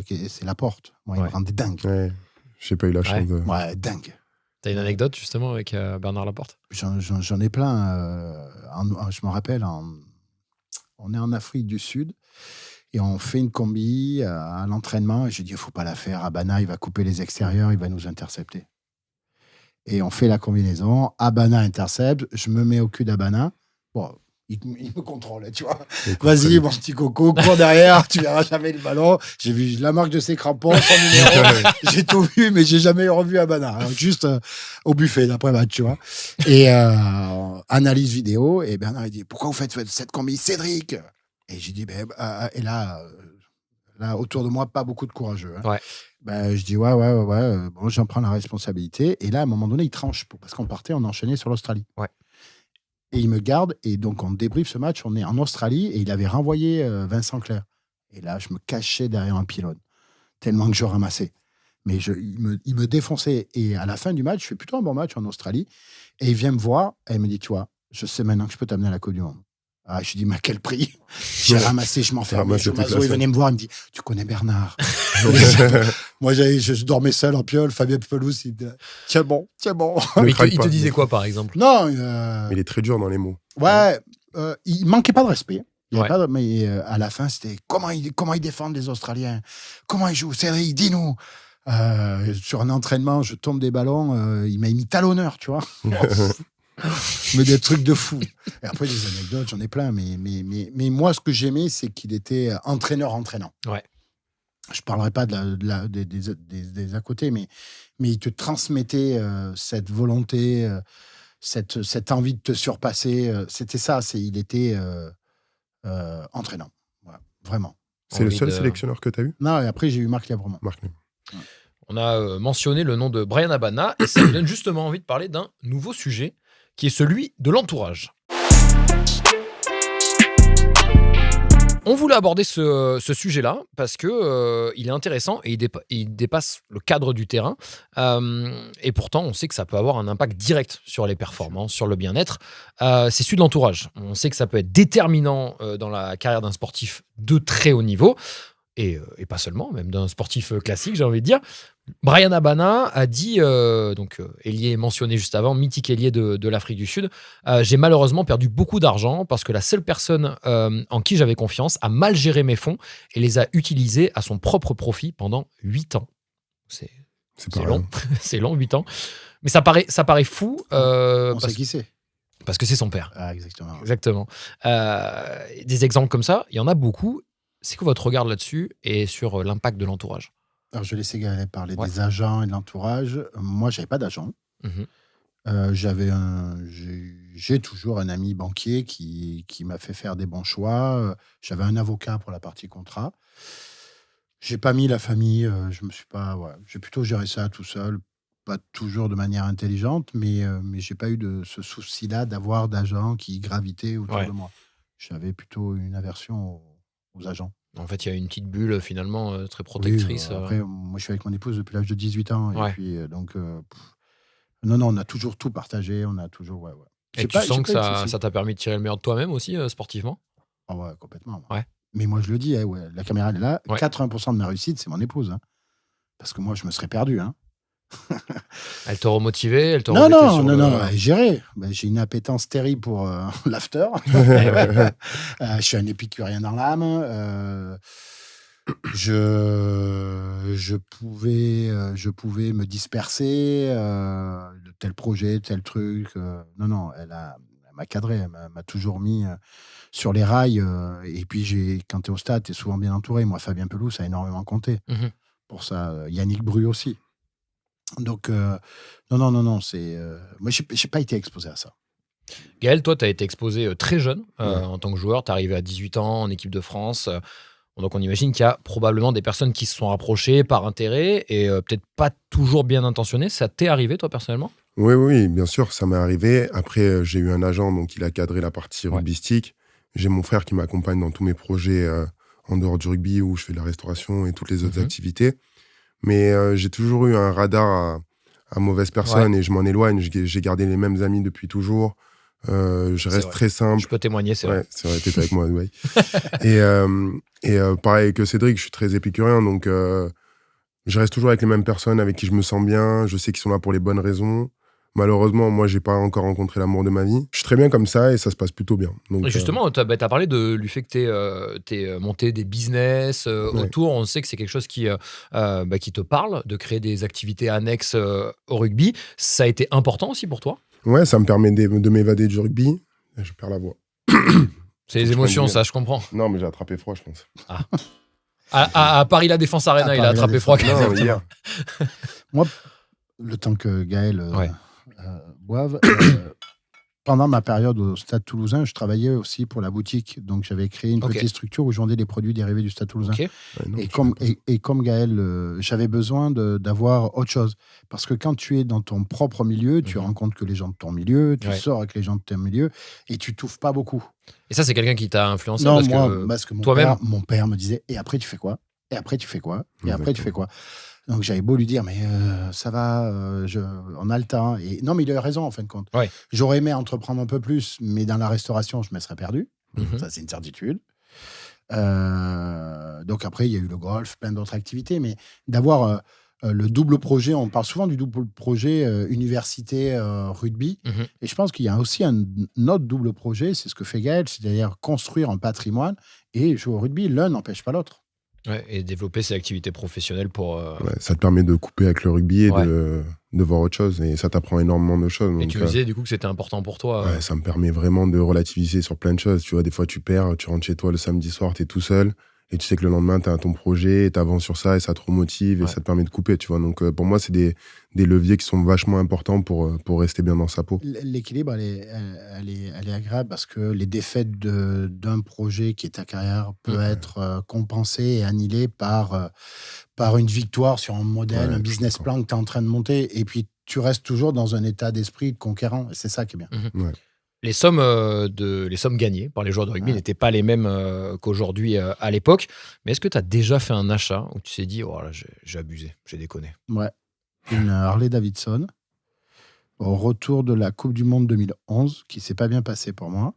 c'est Laporte. Moi, il me rend des dingues. Ouais, j'ai pas eu la chance de... Ouais, dingue. T'as une anecdote, justement, avec Bernard Laporte ? J'en ai plein. Je me rappelle, on est en Afrique du Sud et on fait une combi à l'entraînement. Et j'ai dit, il ne faut pas la faire. Abana, il va couper les extérieurs, il va nous intercepter. Et on fait la combinaison. Abana intercepte. Je me mets au cul d'Abana. Bon, il me contrôle, tu vois. Vas-y, mon petit coco, cours derrière. Tu verras jamais le ballon. J'ai vu la marque de ses crampons, son numéro. J'ai tout vu, mais j'ai jamais revu Abana. Alors, juste au buffet d'après-match, tu vois. Et analyse vidéo. Et Bernard, il dit, pourquoi vous faites cette combi, Cédric? Et j'ai dit, et là, autour de moi, pas beaucoup de courageux. Hein. Ouais. Je dis, ouais. Bon, j'en prends la responsabilité. Et là, à un moment donné, il tranche. Parce qu'on partait, on enchaînait sur l'Australie. Ouais. Et il me garde. Et donc, on débriefe ce match. On est en Australie. Et il avait renvoyé Vincent Clerc. Et là, je me cachais derrière un pylône. Tellement que je ramassais. Mais il me défonçait. Et à la fin du match, je fais plutôt un bon match en Australie. Et il vient me voir. Et il me dit, tu vois, je sais maintenant que je peux t'amener à la Coupe du Monde. Ah, je lui dis, mais à quel prix? J'ai ramassé, je m'enfermais. Il venait me voir, il me dit, tu connais Bernard? Moi, je dormais seul en piole. Fabien Pelouse, il dit, tiens bon. Mais il te disait quoi, par exemple? Non. Mais il est très dur dans les mots. Ouais, il manquait pas de respect. Ouais. Mais à la fin, c'était comment ils défendent les Australiens? Comment ils jouent? Cédric, dis-nous. Sur un entraînement, je tombe des ballons. Il m'a mis talonneur, tu vois. Mais des trucs de fou. Et après, des anecdotes, j'en ai plein. Mais moi, ce que j'aimais, c'est qu'il était entraîneur-entraînant. Ouais. Je ne parlerai pas des à côté, mais il te transmettait cette volonté, cette envie de te surpasser. C'était ça. Il était entraînant. Voilà. Vraiment. C'est le seul sélectionneur que tu as eu? Non, et après, j'ai eu Marc Lièvremont. On a mentionné le nom de Bryan Habana et ça me donne justement envie de parler d'un nouveau sujet qui est celui de l'entourage. On voulait aborder ce sujet-là parce que il est intéressant et il dépasse le cadre du terrain. Et pourtant, on sait que ça peut avoir un impact direct sur les performances, sur le bien-être. C'est celui de l'entourage. On sait que ça peut être déterminant dans la carrière d'un sportif de très haut niveau. Et pas seulement, même d'un sportif classique, j'ai envie de dire. Bryan Habana a dit, ailier mentionné juste avant, mythique ailier de l'Afrique du Sud, j'ai malheureusement perdu beaucoup d'argent parce que la seule personne en qui j'avais confiance a mal géré mes fonds et les a utilisés à son propre profit pendant 8 ans. C'est long, c'est long, 8 ans. Mais ça paraît fou. On sait qui c'est. Parce que c'est son père. Ah, exactement. Exactement. Des exemples comme ça, il y en a beaucoup. C'est quoi votre regard là-dessus et sur l'impact de l'entourage? Alors, je laissais Gaël parler des agents et de l'entourage. Moi, j'avais pas d'agent. J'ai toujours un ami banquier qui m'a fait faire des bons choix. J'avais un avocat pour la partie contrat. J'ai pas mis la famille. Je me suis pas. J'ai plutôt géré ça tout seul, pas toujours de manière intelligente, mais j'ai pas eu de ce souci-là d'avoir d'agents qui gravitaient autour de moi. J'avais plutôt une aversion aux agents. En fait, il y a une petite bulle finalement très protectrice. Oui, après, moi, je suis avec mon épouse depuis l'âge de 18 ans. Et puis, non, on a toujours tout partagé. On a toujours. Et tu sens que ça t'a permis de tirer le meilleur de toi-même aussi, sportivement? Ah ouais, complètement. Ouais. Mais moi, je le dis, la caméra, elle est là. 80% de ma réussite, c'est mon épouse. Hein. Parce que moi, je me serais perdu. Hein. Elle t'a remotivé, elle t'a Non, elle gérait. J'ai une appétence terrible pour l'after. Je suis un épicurien dans l'âme. Je pouvais me disperser de tel projet, tel truc. Non, elle m'a cadré, elle m'a toujours mis sur les rails. Et puis, quand tu es au stade, tu es souvent bien entouré. Moi, Fabien Pelous, ça a énormément compté. Pour ça, Yannick Bru aussi. Donc, non, moi, j'ai pas été exposé à ça. Gaël, toi, tu as été exposé très jeune en tant que joueur. Tu es arrivé à 18 ans en équipe de France. Donc, on imagine qu'il y a probablement des personnes qui se sont rapprochées par intérêt et peut-être pas toujours bien intentionnées. Ça t'est arrivé, toi, personnellement? Oui, bien sûr, ça m'est arrivé. Après, j'ai eu un agent, donc il a cadré la partie rugbystique. J'ai mon frère qui m'accompagne dans tous mes projets en dehors du rugby où je fais de la restauration et toutes les autres activités. Mais j'ai toujours eu un radar à mauvaise personne et je m'en éloigne. J'ai gardé les mêmes amis depuis toujours. Je reste très simple. Je peux témoigner, c'est vrai. C'est vrai, t'étais avec moi, oui. Et pareil que Cédric, je suis très épicurien, donc je reste toujours avec les mêmes personnes avec qui je me sens bien. Je sais qu'ils sont là pour les bonnes raisons. Malheureusement, moi, j'ai pas encore rencontré l'amour de ma vie. Je suis très bien comme ça et ça se passe plutôt bien. Donc, et justement, tu as parlé du fait que t'es monté des business autour. On sait que c'est quelque chose qui te parle, de créer des activités annexes au rugby. Ça a été important aussi pour toi? Ouais, ça me permet de m'évader du rugby. Je perds la voix. C'est les émotions, ça, je comprends. Non, mais j'ai attrapé froid, je pense. À Paris La Défense Arena, il a attrapé froid. Hier. Moi, le temps que Gaël boive, pendant ma période au Stade Toulousain, je travaillais aussi pour la boutique. Donc, j'avais créé une petite structure où je vendais des produits dérivés du Stade Toulousain. Et comme Gaël, j'avais besoin d'avoir autre chose. Parce que quand tu es dans ton propre milieu, tu rencontres que les gens de ton milieu, tu sors avec les gens de ton milieu et tu t'ouvres pas beaucoup. Et ça, c'est quelqu'un qui t'a influencé? Non, parce que mon père me disait, et après tu fais quoi? Et après tu fais quoi? Et après tu fais quoi? Donc j'avais beau lui dire, mais ça va, on a le temps. Et non, mais il a raison en fin de compte. J'aurais aimé entreprendre un peu plus, mais dans la restauration, je me serais perdu. Ça, c'est une certitude. Donc après, il y a eu le golf, plein d'autres activités, mais d'avoir le double projet, on parle souvent du double projet université rugby, et je pense qu'il y a aussi un autre double projet, c'est ce que fait Gaël, c'est-à-dire construire un patrimoine et jouer au rugby. L'un n'empêche pas l'autre. Ouais, et développer ses activités professionnelles pour... ça te permet de couper avec le rugby et de voir autre chose. Et ça t'apprend énormément de choses. Et tu me disais du coup que c'était important pour toi. Ça me permet vraiment de relativiser sur plein de choses. Tu vois, des fois tu perds, tu rentres chez toi le samedi soir, t'es tout seul. Et tu sais que le lendemain, tu as ton projet, tu avances sur ça et ça te remotive et ça te permet de couper, tu vois. Donc, pour moi, c'est des leviers qui sont vachement importants pour rester bien dans sa peau. L'équilibre, elle est agréable parce que les défaites d'un projet qui est ta carrière peut être compensées et annihilées par une victoire sur un modèle, un business plan que tu es en train de monter. Et puis, tu restes toujours dans un état d'esprit de conquérant. Et c'est ça qui est bien. Ouais. Les sommes gagnées par les joueurs de rugby n'étaient pas les mêmes qu'aujourd'hui à l'époque. Mais est-ce que tu as déjà fait un achat où tu t'es dit, oh là, j'ai abusé, j'ai déconné? Ouais. Une Harley Davidson au retour de la Coupe du Monde 2011 qui s'est pas bien passé pour moi.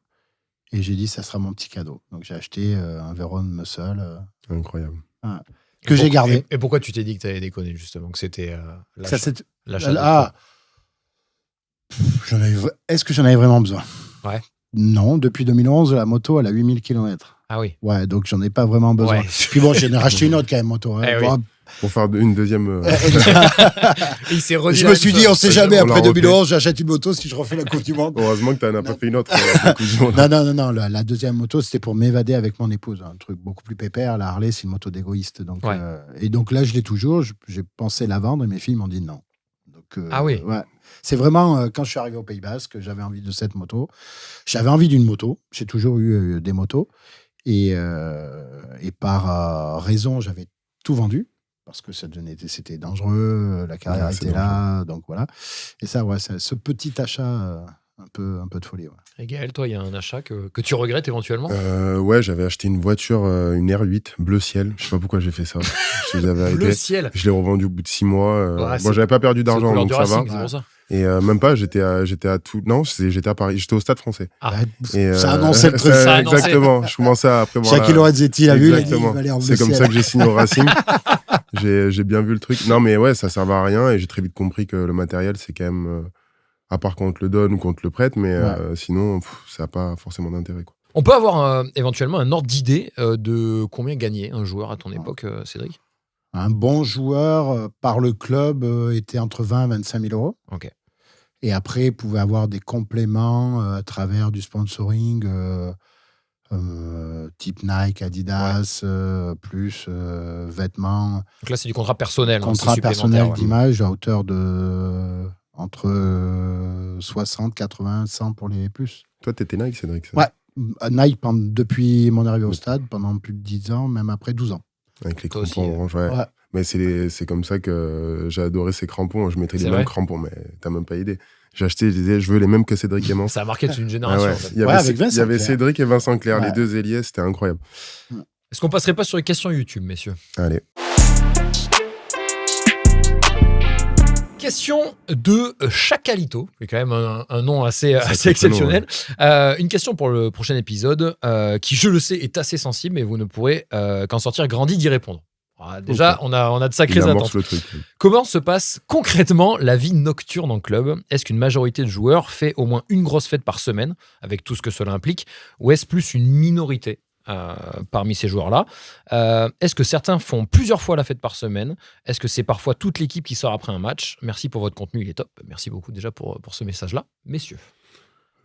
Et j'ai dit, ça sera mon petit cadeau. Donc, j'ai acheté un Veyron Muscle. Incroyable. Que j'ai gardé. Et pourquoi tu t'es dit que tu avais déconné, justement, que c'était l'achat Est-ce que j'en avais vraiment besoin? Ouais. Non, depuis 2011, la moto, elle a 8000 km. Ah oui. Ouais, donc j'en ai pas vraiment besoin. Ouais. Puis bon, j'en ai racheté une autre quand même, moto. Hein. Eh oui. Pour faire une deuxième... Il s'est redit Je me suis dit, on sait jamais, On l'a après refait. 2011, j'achète une moto si je refais la Coupe du Monde. Heureusement que tu n'en as pas fait une autre. Non. La deuxième moto, c'était pour m'évader avec mon épouse. Un truc beaucoup plus pépère. La Harley, c'est une moto d'égoïste. Donc, et donc là, je l'ai toujours. J'ai pensé la vendre et mes filles m'ont dit non. Donc, ah oui. Ouais. C'est vraiment, quand je suis arrivé au Pays Basque, j'avais envie de cette moto. J'avais envie d'une moto. J'ai toujours eu des motos. Et par raison, j'avais tout vendu. Parce que c'était dangereux, la carrière était là, donc voilà. Et ça, ce petit achat, un peu de folie. Ouais. Et Gaël, toi, il y a un achat que tu regrettes éventuellement? Ouais, j'avais acheté une voiture, une R8, bleu ciel. Je sais pas pourquoi j'ai fait ça. Bleu ciel. Je l'ai revendu au bout de 6 mois. Bon, j'avais pas perdu d'argent, donc ça va. C'est pour ça. Et même pas, j'étais à tout. Non, j'étais à Paris. J'étais au Stade Français. Ah. Ça annonçait le truc. Exactement. Je commençais à prévoir. Shaquille Lorenzetti l'a vu. Exactement. C'est comme ça que j'ai signé au Racing. J'ai bien vu le truc. Non, mais ouais, ça servait à rien et j'ai très vite compris que le matériel, c'est quand même, à part quand on te le donne ou quand on te le prête, mais sinon, ça n'a pas forcément d'intérêt, quoi. On peut avoir éventuellement un ordre d'idée de combien gagnait un joueur à ton époque, Cédric? Un bon joueur par le club était entre 20 et 25 000 euros. Ok. Et après, pouvait avoir des compléments à travers du sponsoring type Nike, Adidas, plus vêtements. Donc là, c'est du contrat personnel. Contrat personnel d'image à hauteur de entre 60, 80, 100 pour les plus. Toi, t'étais Nike, Cédric? Ouais. Nike depuis mon arrivée au stade, pendant plus de 10 ans, même après 12 ans. Avec les crampons orange, ouais. Mais c'est comme ça que j'ai adoré ces crampons. Je mettais les mêmes crampons, mais t'as même pas idée. J'ai acheté, je disais, je veux les mêmes que Cédric Aimant. Ça a marqué toute une génération. En fait. Il y avait Cédric et Vincent Clerc, les deux ailiers, c'était incroyable. Est-ce qu'on passerait pas sur les questions YouTube, messieurs? Allez. Question de Chacalito, qui est quand même un nom assez exceptionnel. Une question pour le prochain épisode, qui, je le sais, est assez sensible, mais vous ne pourrez qu'en sortir grandi d'y répondre. Déjà, on a de sacrées attentes. Le truc. Comment se passe concrètement la vie nocturne en club? Est-ce qu'une majorité de joueurs fait au moins une grosse fête par semaine, avec tout ce que cela implique, ou est-ce plus une minorité parmi ces joueurs-là? Est-ce que certains font plusieurs fois la fête par semaine? Est-ce que c'est parfois toute l'équipe qui sort après un match? Merci pour votre contenu, il est top. Merci beaucoup déjà pour ce message-là, messieurs.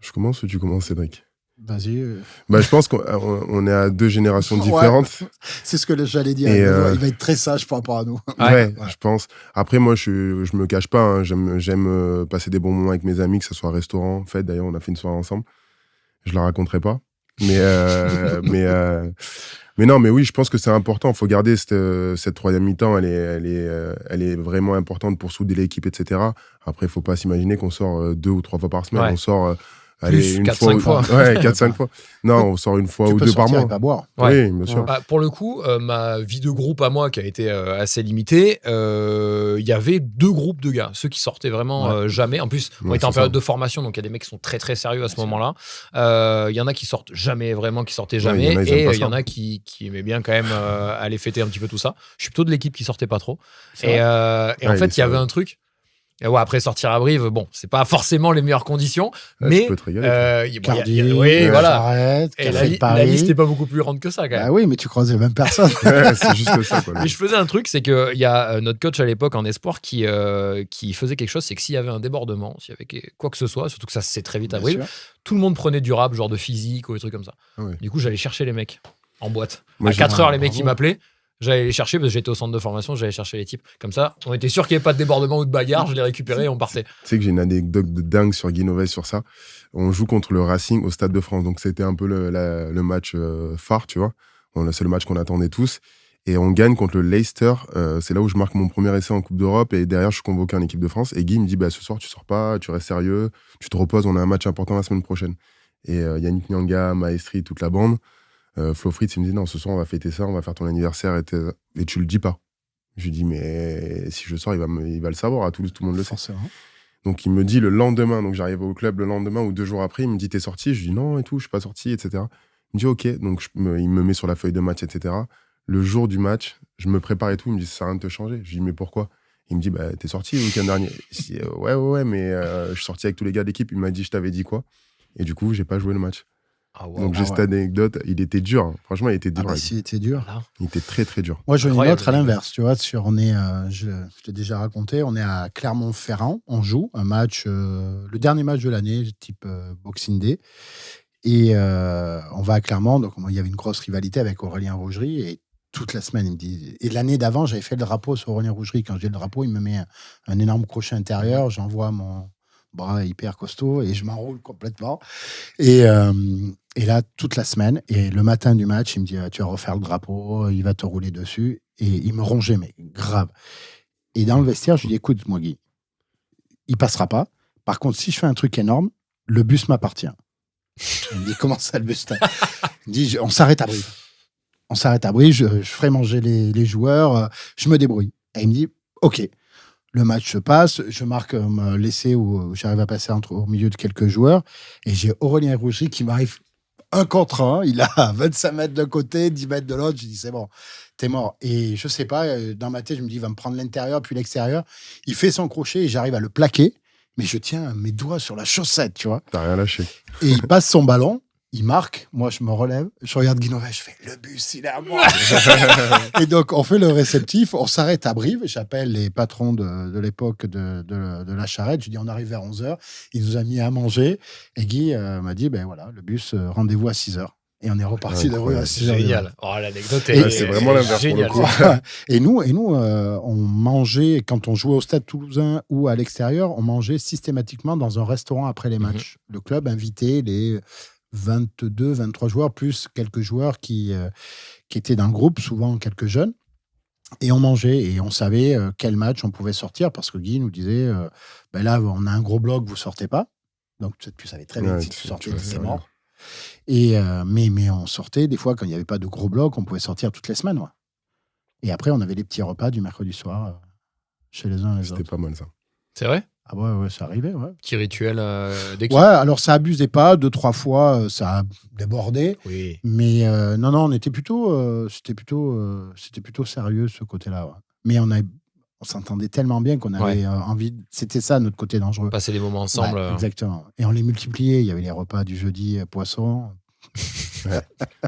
Je commence ou tu commences, Cédric? Vas-y. Je pense qu'on est à deux générations différentes. Ouais, c'est ce que j'allais dire. Et il va être très sage par rapport à nous. Ouais, je pense. Après, moi, je me cache pas. Hein. J'aime passer des bons moments avec mes amis, que ce soit restaurant, fête. D'ailleurs, on a fait une soirée ensemble. Je la raconterai pas. Mais non, mais oui, je pense que c'est important. Il faut garder cette troisième mi-temps. Elle est vraiment importante pour souder l'équipe, etc. Après, il ne faut pas s'imaginer qu'on sort 2 ou 3 fois par semaine. Ouais. On sort... Plus 4-5 fois. Ouais, 4-5 fois. Non, on sort une fois ou deux par mois. Pas boire. Ouais. Oui, bien sûr. Pour le coup, ma vie de groupe à moi, qui a été assez limitée, il y avait 2 groupes de gars. Ceux qui sortaient vraiment jamais. En plus, on était en période de formation, donc il y a des mecs qui sont très très sérieux à ce moment-là. Il y en a qui sortent jamais vraiment, qui sortaient jamais. Et il y en a qui aimaient bien quand même aller fêter un petit peu tout ça. Je suis plutôt de l'équipe qui sortait pas trop. Et en fait, il y avait un truc. Ouais, après sortir à Brive, bon, c'est pas forcément les meilleures conditions, mais tu peux te régaler. Charrette, et la liste n'est pas beaucoup plus grande que ça quand même. Bah oui, mais tu croises les mêmes personnes. C'est juste ça, quoi. Mais je faisais un truc, c'est qu'il y a notre coach à l'époque en espoir qui faisait quelque chose, c'est que s'il y avait un débordement, s'il y avait quoi que ce soit, surtout que ça se sait très vite à Brive, tout le monde prenait du rap, genre de physique ou des trucs comme ça. Ah ouais. Du coup, j'allais chercher les mecs. en boîte. Moi, À 4h, les mecs, bravo. ils m'appelaient. J'allais les chercher parce que j'étais au centre de formation, j'allais chercher les types. Comme ça, on était sûr qu'il n'y avait pas de débordement ou de bagarre, je les récupérais et on partait. Tu sais que j'ai une anecdote de dingue sur Guinoves sur ça. On joue contre le Racing au Stade de France. Donc, c'était un peu le match phare, tu vois. C'est le match qu'on attendait tous. Et on gagne contre le Leicester. C'est là où je marque mon premier essai en Coupe d'Europe. Et derrière, je suis convoqué en équipe de France. Et Guy me dit, ce soir, tu sors pas, tu restes sérieux, tu te reposes, on a un match important la semaine prochaine. Et Yannick Nyanga, Maestri, toute la bande. Flo Fritz, il me dit, non, ce soir, on va fêter ça, on va faire ton anniversaire et tu le dis pas. Je lui dis, mais si je sors, il va le savoir, tout le monde le sait. Forcément. Donc, il me dit le lendemain, donc j'arrive au club le lendemain ou 2 jours après, il me dit, t'es sorti? Je lui dis, non, et tout, je suis pas sorti, etc. Il me dit, ok, donc il me met sur la feuille de match, etc. Le jour du match, je me prépare et tout, il me dit, ça sert à rien de te changer. Je lui dis, mais pourquoi? Il me dit, t'es sorti le week-end dernier? Je dis, ouais, mais je suis sorti avec tous les gars de l'équipe, il m'a dit, je t'avais dit quoi? Et du coup, j'ai pas joué le match. Ah, wow. Donc, j'ai cette anecdote, il était dur, hein. Franchement, il était dur. Si, c'était dur. Il était très, très dur. Moi, j'en ai une Incroyable, autre à l'inverse. Tu vois, on est, je l'ai déjà raconté, on est à Clermont-Ferrand, on joue un match, le dernier match de l'année, type Boxing Day. Et on va à Clermont, donc il y avait une grosse rivalité avec Aurélien Rougerie. Et toute la semaine, il me dit. Et l'année d'avant, j'avais fait le drapeau sur Aurélien Rougerie. Quand j'ai le drapeau, il me met un énorme crochet intérieur. J'envoie mon bras hyper costaud et je m'enroule complètement. Et là, toute la semaine, et le matin du match, il me dit, tu vas refaire le drapeau, il va te rouler dessus. Et il me rongeait, mais grave. Et dans le vestiaire, je lui dis, écoute, moi, Guy, il passera pas. Par contre, si je fais un truc énorme, le bus m'appartient. Il me dit, comment ça, le bus? Il me dit, on s'arrête à Brive. On s'arrête à Brive, je ferai manger les joueurs, je me débrouille. Et il me dit, ok. Le match se passe, je marque l'essai où j'arrive à passer au milieu de quelques joueurs. Et j'ai Aurélien Rougerie qui m'arrive 1 contre 1. Il a 25 mètres d'un côté, 10 mètres de l'autre. Je dis, c'est bon, t'es mort. Et je sais pas, dans ma tête, je me dis, il va me prendre l'intérieur puis l'extérieur. Il fait son crochet et j'arrive à le plaquer. Mais je tiens mes doigts sur la chaussette, tu vois. T'as rien lâché. Et il passe son ballon. Il marque, moi je me relève, je regarde Guinoves, je fais le bus, il est à moi. Et donc on fait le réceptif, on s'arrête à Brive, j'appelle les patrons de l'époque de la charrette, je dis on arrive vers 11h, il nous a mis à manger, et Guy m'a dit, ben voilà, le bus, rendez-vous à 6h. Et on est reparti de rue à 6h. Génial. Oh, l'anecdote c'est vraiment l'inverse pour le coup. Et nous, on mangeait, quand on jouait au Stade Toulousain ou à l'extérieur, on mangeait systématiquement dans un restaurant après les matchs. Le club invitait les 22, 23 joueurs, plus quelques joueurs qui étaient dans le groupe, souvent quelques jeunes. Et on mangeait et on savait quel match on pouvait sortir parce que Guy nous disait là, on a un gros bloc, vous sortez pas. Donc tu savais très bien que si tu sortais, c'est mort. Et, mais on sortait, des fois, quand il n'y avait pas de gros bloc, on pouvait sortir toutes les semaines. Ouais. Et après, on avait les petits repas du mercredi soir chez les uns et les autres. C'était pas mal ça. C'est vrai? Ah ouais, ça arrivait, ouais. Petit rituel d'équipe. Ouais, alors ça abusait pas, 2-3 fois, ça a débordé. Oui. Mais non, on était c'était plutôt sérieux ce côté-là. Ouais. Mais on s'entendait tellement bien qu'on avait envie. C'était ça notre côté dangereux. Passer des moments ensemble. Ouais, exactement. Et on les multipliait. Il y avait les repas du jeudi poisson.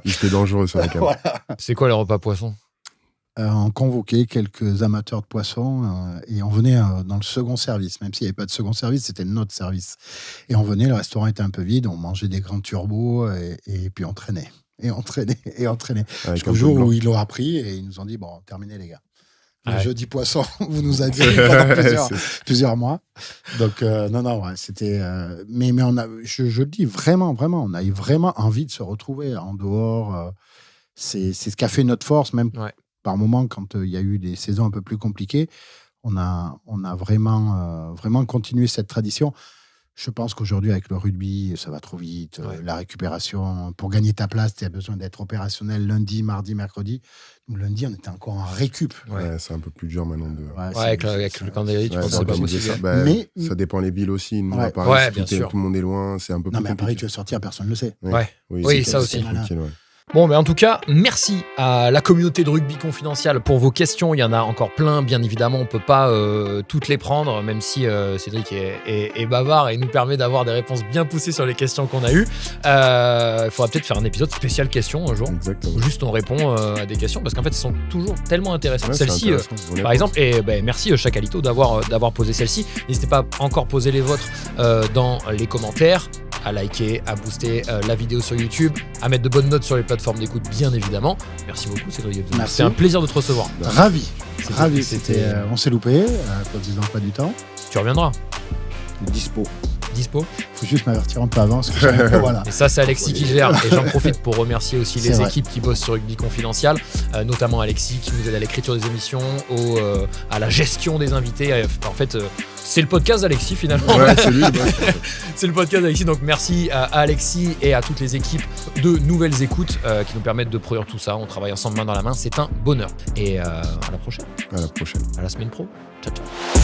Il était dangereux sur la cam. Voilà. C'est quoi les repas poissons? On convoquait quelques amateurs de poissons et on venait dans le second service. Même s'il n'y avait pas de second service, c'était notre service. Et on venait, le restaurant était un peu vide, on mangeait des grands turbos et puis on traînait. Et on traînait. Jusqu'au jour où ils l'ont appris et ils nous ont dit, bon, terminez les gars. Le jeudi poisson, vous nous avez dit pendant plusieurs mois. Donc, c'était... mais je le dis vraiment, on a eu vraiment envie de se retrouver en dehors. C'est ce qui a fait notre force, même par moment, quand il y a eu des saisons un peu plus compliquées. On a vraiment continué cette tradition. Je pense qu'aujourd'hui, avec le rugby, ça va trop vite. La récupération, pour gagner ta place, tu as besoin d'être opérationnel lundi, mardi, mercredi. Nous, lundi, on était encore en récup. Ouais, c'est un peu plus dur maintenant. Avec le calendrier, tu penses que c'est pas possible. Mais ça dépend les villes aussi. Nous, à Paris, bien sûr. Tout le monde est loin, c'est un peu plus compliqué. Non, mais à Paris, tu veux sortir, personne ne le sait. Oui, ça aussi. Bon, mais en tout cas, merci à la communauté de Rugby Confidential pour vos questions. Il y en a encore plein, bien évidemment. On ne peut pas toutes les prendre, même si Cédric est bavard et nous permet d'avoir des réponses bien poussées sur les questions qu'on a eues. Il faudra peut-être faire un épisode spécial questions un jour. Exactement. Juste on répond à des questions, parce qu'en fait, elles sont toujours tellement intéressantes. Celle-ci, par exemple, et merci Chacalito d'avoir posé celle-ci. N'hésitez pas à encore poser les vôtres dans les commentaires. à liker, à booster la vidéo sur YouTube, à mettre de bonnes notes sur les plateformes d'écoute, bien évidemment. Merci beaucoup, Cédric. Merci. C'est un plaisir de te recevoir. Ravi. C'était- C'était, on s'est loupé à cause des emplois du temps. Tu reviendras. Dispo. Dispo. Faut juste m'avertir un peu avant. Parce que voilà. Et ça, c'est Alexis qui gère. Et j'en profite pour remercier aussi C'est les vrai. équipes qui bossent sur Rugby Confidential, notamment Alexis qui nous aide à l'écriture des émissions, à la gestion des invités. En fait, c'est le podcast d'Alexis finalement. Ouais, c'est lui le boss. C'est le podcast d'Alexis. Donc merci à Alexis et à toutes les équipes de Nouvelles Écoutes qui nous permettent de produire tout ça. On travaille ensemble main dans la main. C'est un bonheur. Et à la prochaine. À la prochaine. À la semaine pro. Ciao, ciao.